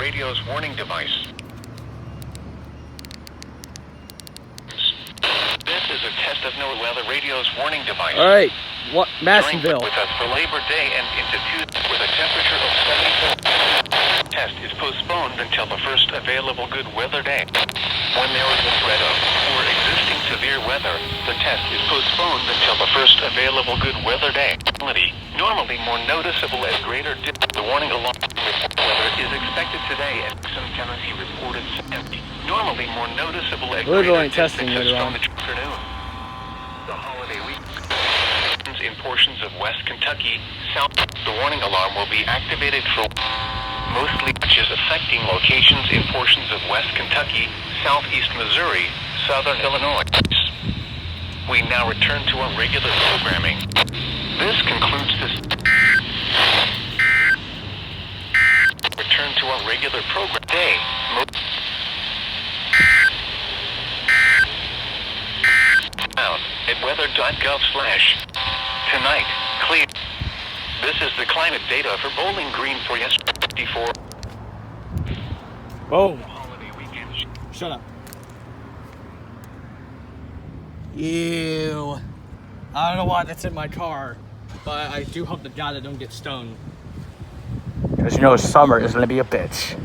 radio's warning device. This is a test of NOAA weather radio's warning device. All right, what Madisonville? With us for Labor Day and into Tuesday with a temperature of 74. Test is postponed until the first available good weather day. When there is a threat of or existing severe weather, the test is postponed until the first available good weather day. Normally more noticeable at greater depth. The warning alarm weather is expected today at some Tennessee reported empty. Normally more noticeable at greater distances from the afternoon. The holiday week in portions of West Kentucky, South. The warning alarm will be activated for mostly which is affecting locations in portions of West Kentucky, Southeast Missouri, Southern Illinois. We now return to our regular programming. This concludes this. Return to our regular program day. Found at weather.gov/tonight. Clear. This is the climate data for Bowling Green for yesterday. 54. Whoa. Shut up. Ew. I don't know why that's in my car, but I do hope to God I don't get stoned. Because you know summer is going to be a bitch.